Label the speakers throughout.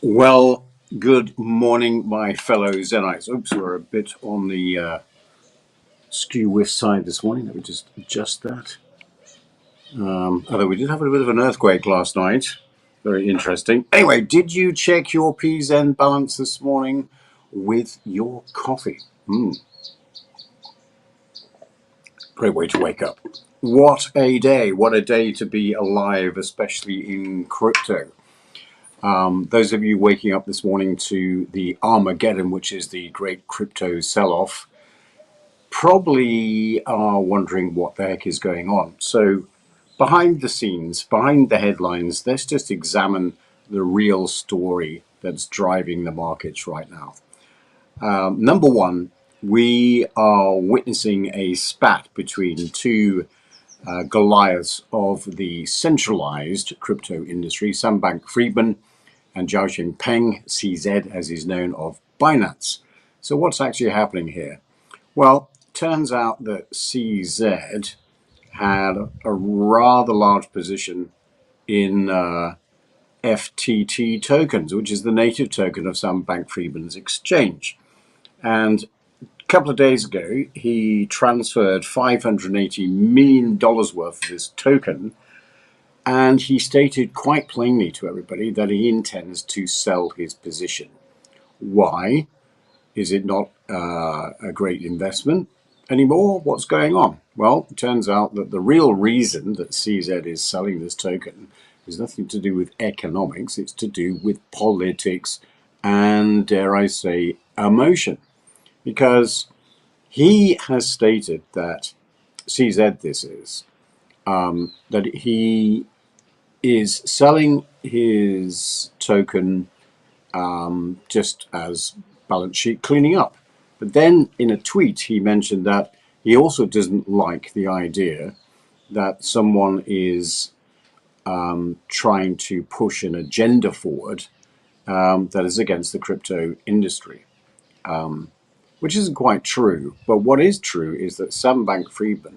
Speaker 1: Well, good morning, my fellow Zenites. Oops, we're a bit on the skew west side this morning. Let me just adjust that. Although we did have a bit of an earthquake last night. Very interesting. Anyway, did you check your PZEN balance this morning with your coffee? Great way to wake up. What a day. What a day to be alive, especially in crypto. Those of you waking up this morning to the Armageddon, which is the great crypto sell-off, probably are wondering what the heck is going on. So behind the scenes, behind the headlines, let's just examine the real story that's driving the markets right now. Number one, we are witnessing a spat between two Goliaths of the centralized crypto industry, Sam Bankman-Fried and Xiaoxin Peng, CZ as he's known, of Binance. So what's actually happening here? Well, turns out that CZ had a rather large position in FTT tokens, which is the native token of Sam Bankman-Fried's exchange. And a couple of days ago, he transferred $580 million worth of this token, and he stated quite plainly to everybody that he intends to sell his position. Why? Is it not a great investment anymore? What's going on? Well, it turns out that the real reason that CZ is selling this token is nothing to do with economics. It's to do with politics and, dare I say, emotion. Because he has stated that, CZ this is, that he is selling his token just as balance sheet cleaning up. But then in a tweet, he mentioned that he also doesn't like the idea that someone is trying to push an agenda forward that is against the crypto industry, which isn't quite true. But what is true is that Sam Bankman-Fried,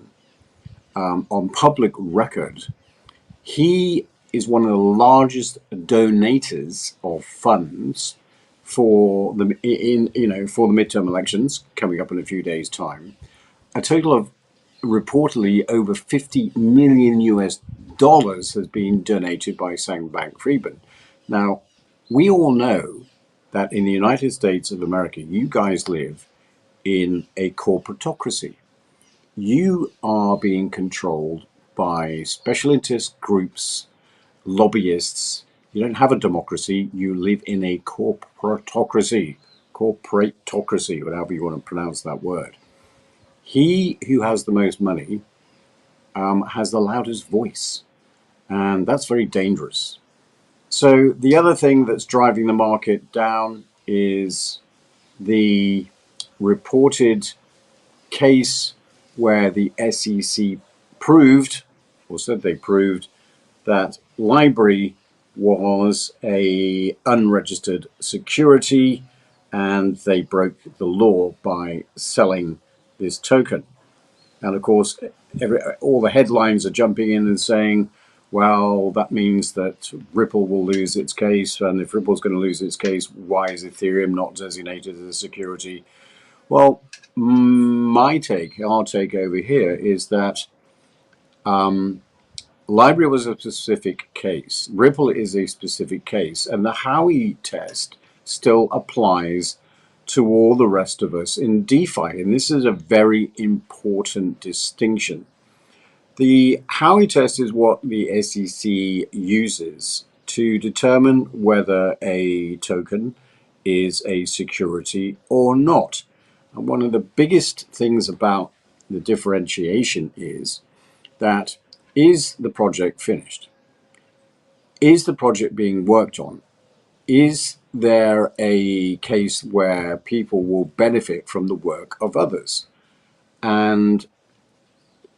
Speaker 1: on public record, he is one of the largest donators of funds for the for the midterm elections coming up in a few days' time. A total of reportedly over 50 million US dollars has been donated by Sam Bankman-Fried. Now, we all know that in the United States of America, you guys live in a corporatocracy. You are being controlled by special interest groups, lobbyists. You don't have a democracy. You live in a corporatocracy, whatever you want to pronounce that word. He who has the most money has the loudest voice, and that's very dangerous. So the other thing that's driving the market down is the reported case where the SEC proved, or said they proved, that Library was a unregistered security and they broke the law by selling this token. And of course, all the headlines are jumping in and saying, well, that means that Ripple will lose its case, and if Ripple's going to lose its case, why is Ethereum not designated as a security? Well, our take over here is that Library was a specific case. Ripple is a specific case. And the Howey test still applies to all the rest of us in DeFi. And this is a very important distinction. The Howey test is what the SEC uses to determine whether a token is a security or not. And one of the biggest things about the differentiation is that, is the project finished? Is the project being worked on? Is there a case where people will benefit from the work of others? And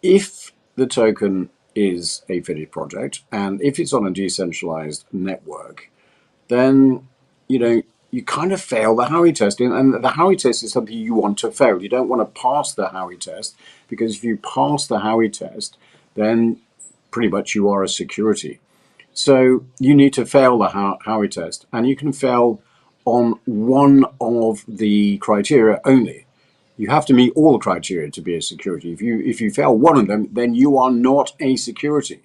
Speaker 1: if the token is a finished project, and if it's on a decentralized network, then, you kind of fail the Howey test. And the Howey test is something you want to fail. You don't want to pass the Howey test, because if you pass the Howey test, then pretty much you are a security. So you need to fail the Howey test, and you can fail on one of the criteria only. You have to meet all the criteria to be a security. If you fail one of them, then you are not a security.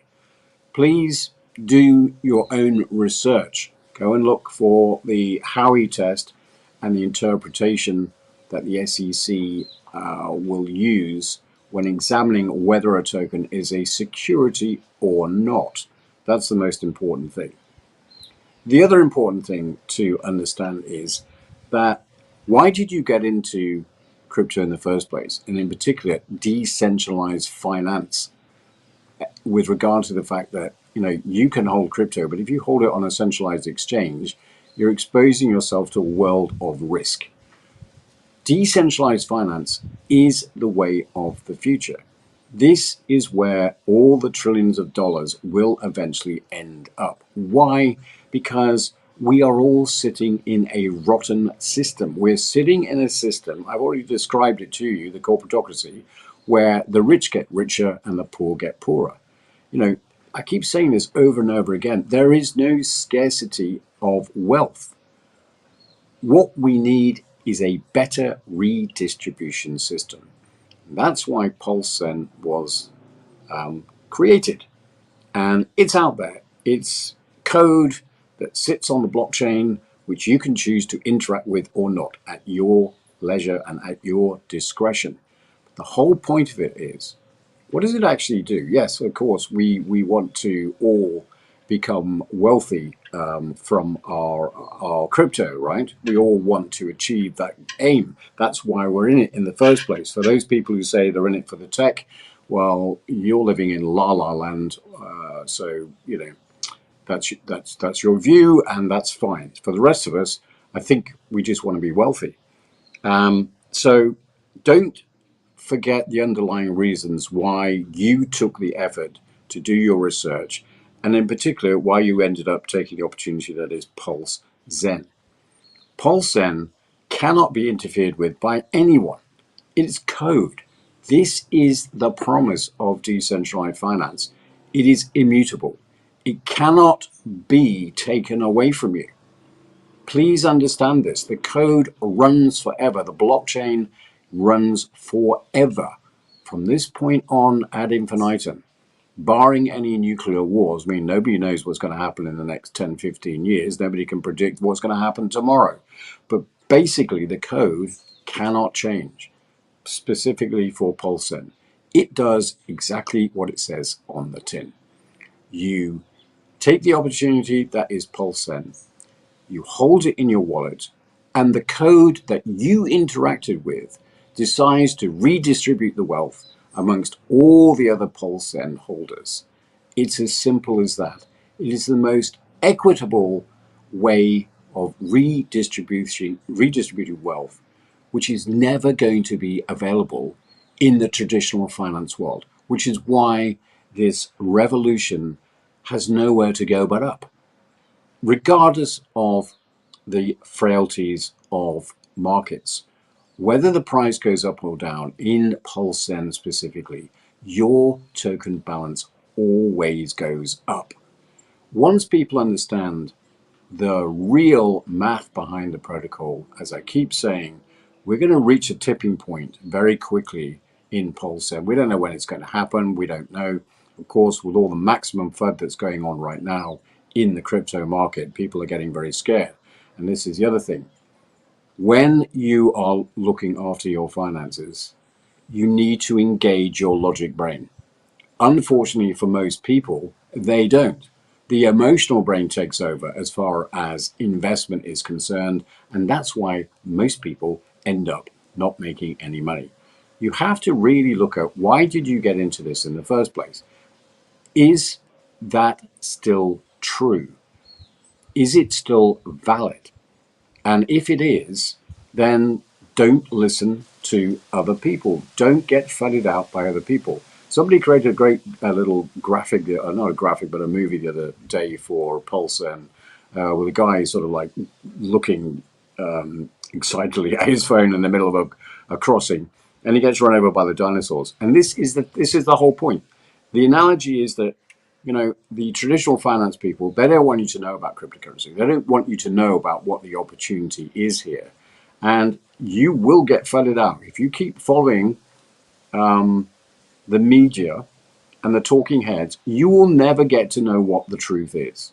Speaker 1: Please do your own research. Go and look for the Howey test and the interpretation that the SEC will use when examining whether a token is a security or not. That's the most important thing. The other important thing to understand is that why did you get into crypto in the first place? And in particular, decentralized finance, with regard to the fact that you can hold crypto, but if you hold it on a centralized exchange, you're exposing yourself to a world of risk. Decentralized finance is the way of the future. This is where all the trillions of dollars will eventually end up. Why? Because we are all sitting in a rotten system. We're sitting in a system, I've already described it to you, the corporatocracy, where the rich get richer and the poor get poorer. I keep saying this over and over again. There is no scarcity of wealth. What we need is a better redistribution system. That's why PulseChain was created. And it's out there. It's code that sits on the blockchain, which you can choose to interact with or not at your leisure and at your discretion. The whole point of it is, what does it actually do? Yes, of course, we want to all become wealthy from our crypto, right? We all want to achieve that aim. That's why we're in it in the first place. For those people who say they're in it for the tech, well, you're living in la la land. So that's your view, and that's fine. For the rest of us, I think we just want to be wealthy. So don't forget the underlying reasons why you took the effort to do your research, and in particular, why you ended up taking the opportunity that is PulseChain. PulseChain cannot be interfered with by anyone. It is code. This is the promise of decentralized finance. It is immutable. It cannot be taken away from you. Please understand this. The code runs forever. The blockchain runs forever. From this point on ad infinitum, barring any nuclear wars. I mean, nobody knows what's going to happen in the next 10, 15 years. Nobody can predict what's going to happen tomorrow. But basically, the code cannot change, specifically for PulseChain. It does exactly what it says on the tin. You take the opportunity that is PulseChain, you hold it in your wallet, and the code that you interacted with decides to redistribute the wealth amongst all the other PulseChain holders. It's as simple as that. It is the most equitable way of redistributing wealth, which is never going to be available in the traditional finance world, which is why this revolution has nowhere to go but up. Regardless of the frailties of markets, whether the price goes up or down, in PulseChain specifically, your token balance always goes up. Once people understand the real math behind the protocol, as I keep saying, we're going to reach a tipping point very quickly in PulseChain. We don't know when it's going to happen. We don't know. Of course, with all the maximum FUD that's going on right now in the crypto market, people are getting very scared. And this is the other thing. When you are looking after your finances, you need to engage your logic brain. Unfortunately for most people, they don't. The emotional brain takes over as far as investment is concerned, and that's why most people end up not making any money. You have to really look at, why did you get into this in the first place? Is that still true? Is it still valid? And if it is, then don't listen to other people. Don't get fudded out by other people. Somebody created a great little graphic, not a graphic, but a movie the other day for PulseChain, with a guy sort of like looking excitedly at his phone in the middle of a crossing, and he gets run over by the dinosaurs. And this is the whole point. The analogy is that the traditional finance people, they don't want you to know about cryptocurrency. They don't want you to know about what the opportunity is here. And you will get flooded out. If you keep following the media and the talking heads, you will never get to know what the truth is.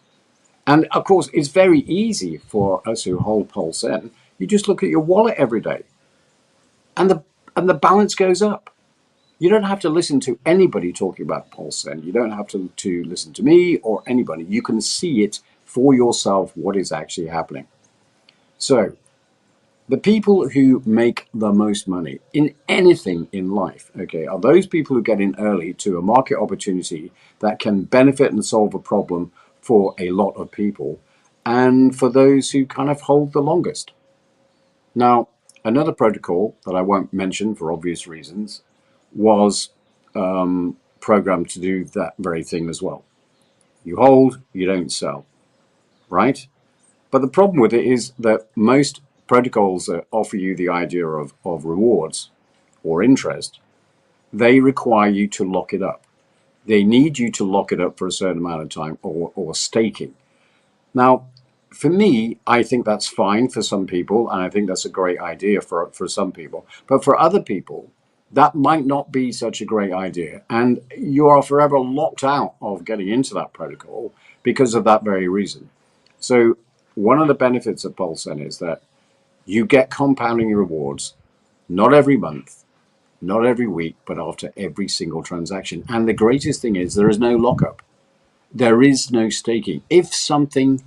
Speaker 1: And of course, it's very easy for us who hold PulseChain. You just look at your wallet every day, and the balance goes up. You don't have to listen to anybody talking about PulseChain. You don't have to listen to me or anybody. You can see it for yourself what is actually happening. So the people who make the most money in anything in life, okay, are those people who get in early to a market opportunity that can benefit and solve a problem for a lot of people, and for those who kind of hold the longest. Now, another protocol that I won't mention for obvious reasons was programmed to do that very thing as well. You hold, you don't sell, right? But the problem with it is that most protocols that offer you the idea of rewards or interest, they require you to lock it up. They need you to lock it up for a certain amount of time, or staking. Now, for me, I think that's fine for some people, and I think that's a great idea for some people. But for other people, that might not be such a great idea. And you are forever locked out of getting into that protocol because of that very reason. So one of the benefits of PulseChain is that you get compounding rewards, not every month, not every week, but after every single transaction. And the greatest thing is there is no lockup. There is no staking. If something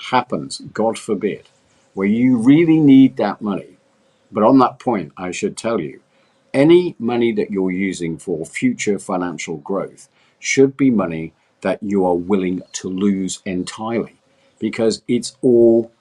Speaker 1: happens, God forbid, where you really need that money, but on that point, I should tell you, any money that you're using for future financial growth should be money that you are willing to lose entirely, because it's all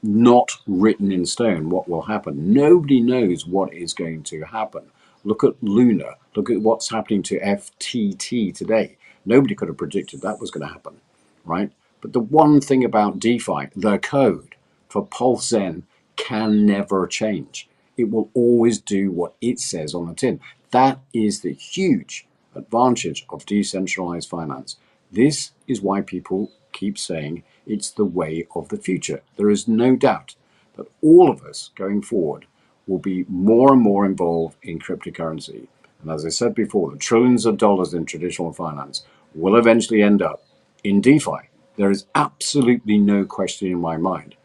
Speaker 1: not written in stone what will happen. Nobody knows what is going to happen. Look at Luna. Look at what's happening to FTT today. Nobody could have predicted that was going to happen, right? But the one thing about DeFi, the code for PulseChain can never change. It will always do what it says on the tin. That is the huge advantage of decentralized finance. This is why people keep saying it's the way of the future. There is no doubt that all of us going forward will be more and more involved in cryptocurrency. And as I said before, the trillions of dollars in traditional finance will eventually end up in DeFi. There is absolutely no question in my mind.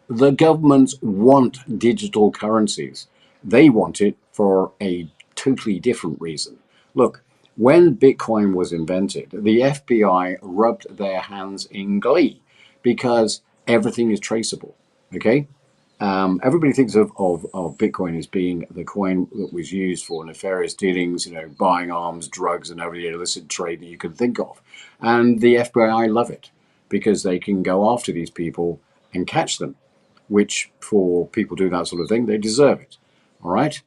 Speaker 1: The governments want digital currencies. They want it for a totally different reason. Look, when Bitcoin was invented, the FBI rubbed their hands in glee because everything is traceable. Okay? Everybody thinks of Bitcoin as being the coin that was used for nefarious dealings, buying arms, drugs, and every illicit trade that you can think of. And the FBI love it because they can go after these people and catch them, which for people doing that sort of thing, they deserve it. All right?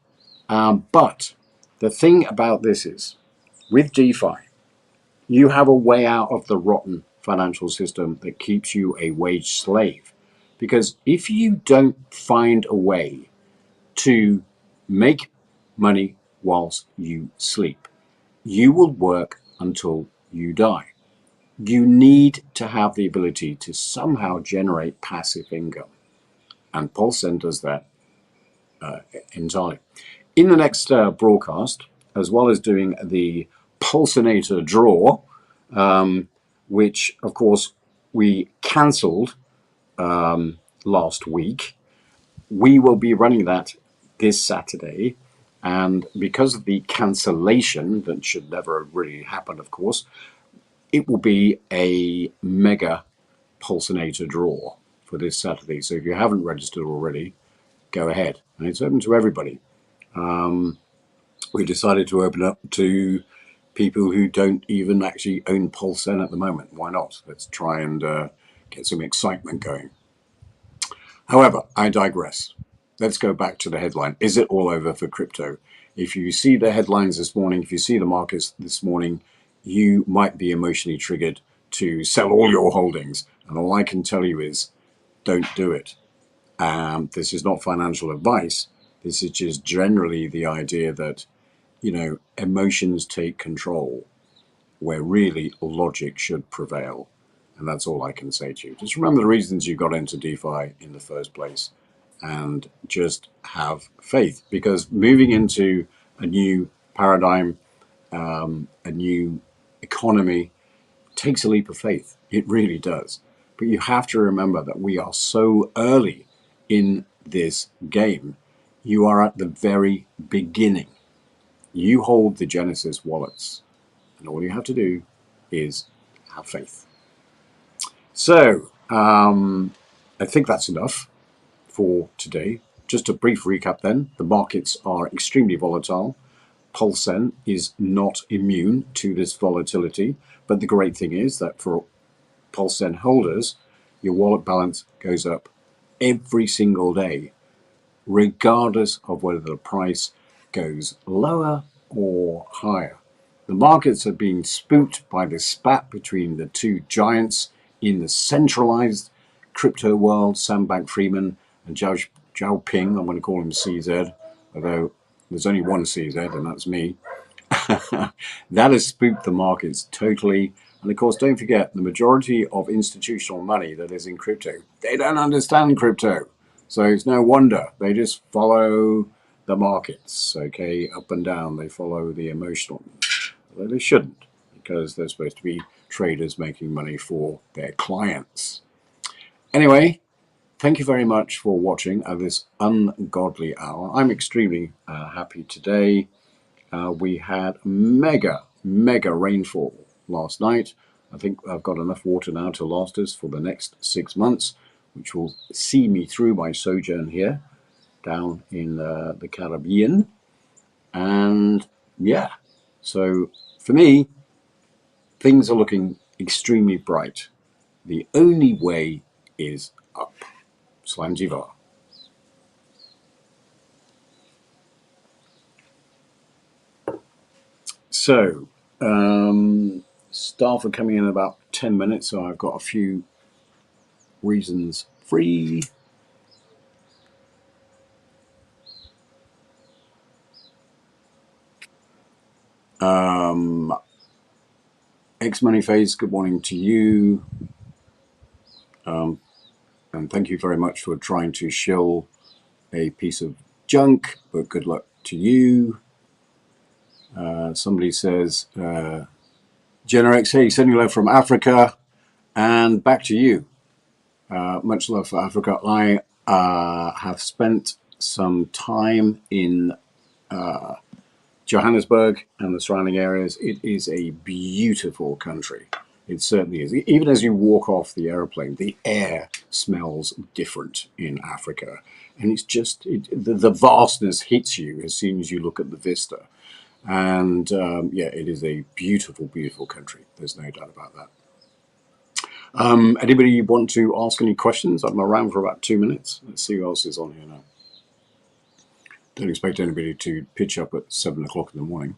Speaker 1: But the thing about this is, with DeFi, you have a way out of the rotten financial system that keeps you a wage slave. Because if you don't find a way to make money whilst you sleep, you will work until you die. You need to have the ability to somehow generate passive income. And PulseChain does that entirely. In the next broadcast, as well as doing the Pulsinator draw, which of course we cancelled last week, we will be running that this Saturday. And because of the cancellation, that should never really happen, of course, it will be a mega Pulsinator draw for this Saturday. So if you haven't registered already, go ahead. And it's open to everybody. We decided to open up to people who don't even actually own PulseChain at the moment. Why not? Let's try and get some excitement going. However, I digress. Let's go back to the headline. Is it all over for crypto? If you see the headlines this morning, if you see the markets this morning, you might be emotionally triggered to sell all your holdings. And all I can tell you is, don't do it. This is not financial advice. This is just generally the idea that, emotions take control. where really logic should prevail. And that's all I can say to you. Just remember the reasons you got into DeFi in the first place and just have faith, because moving into a new paradigm, a new economy, takes a leap of faith. It really does. But you have to remember that we are so early in this game. You are at the very beginning. You hold the Genesis wallets, and all you have to do is have faith. So, I think that's enough for today. Just a brief recap then. The markets are extremely volatile. PulseChain is not immune to this volatility, but the great thing is that for PulseChain holders, your wallet balance goes up every single day, regardless of whether the price goes lower or higher. The markets have been spooked by the spat between the two giants in the centralized crypto world, Sam Bankman-Fried and Zhao Ping. I'm going to call him CZ, although there's only one CZ, and that's me. That has spooked the markets totally. And of course, don't forget, the majority of institutional money that is in crypto, they don't understand crypto. So it's no wonder they just follow the markets, okay, up and down. They follow the emotional. Although they shouldn't, because they're supposed to be traders making money for their clients. Anyway, thank you very much for watching at this ungodly hour. I'm extremely happy today. We had mega rainfall last night. I think I've got enough water now to last us for the next 6 months, which will see me through my sojourn here down in the Caribbean. And yeah, so for me, things are looking extremely bright. The only way is up. Slam Jivar. So, staff are coming in about 10 minutes, so I've got a few reasons free. X-Money Face, good morning to you. And thank you very much for trying to shill a piece of junk, but good luck to you. Somebody says, Generex, hey, sending love from Africa, and back to you. Much love for Africa. I have spent some time in Johannesburg and the surrounding areas. It is a beautiful country. It certainly is. Even as you walk off the airplane, the air smells different in Africa. And it's just, the vastness hits you as soon as you look at the vista. And yeah, it is a beautiful, beautiful country. There's no doubt about that. Anybody want to ask any questions? I'm around for about 2 minutes. Let's see who else is on here now. Don't expect anybody to pitch up at 7 o'clock in the morning.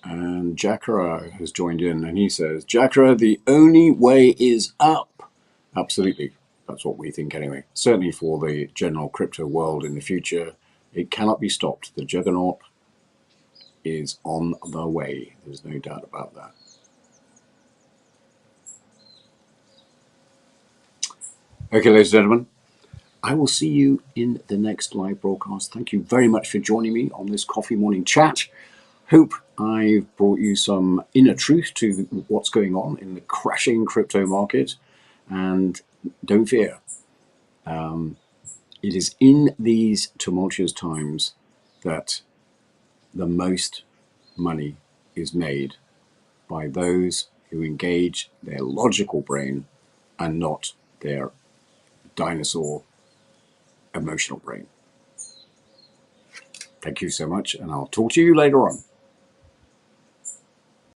Speaker 1: And Jackra has joined in, and he says, Jackra, the only way is up. Absolutely. That's what we think anyway. Certainly for the general crypto world in the future, it cannot be stopped. The juggernaut is on the way. There's no doubt about that. Okay, ladies and gentlemen, I will see you in the next live broadcast. Thank you very much for joining me on this coffee morning chat. Hope I've brought you some inner truth to what's going on in the crashing crypto market. And don't fear, it is in these tumultuous times that the most money is made by those who engage their logical brain and not their dinosaur emotional brain. Thank you so much, and I'll talk to you later on.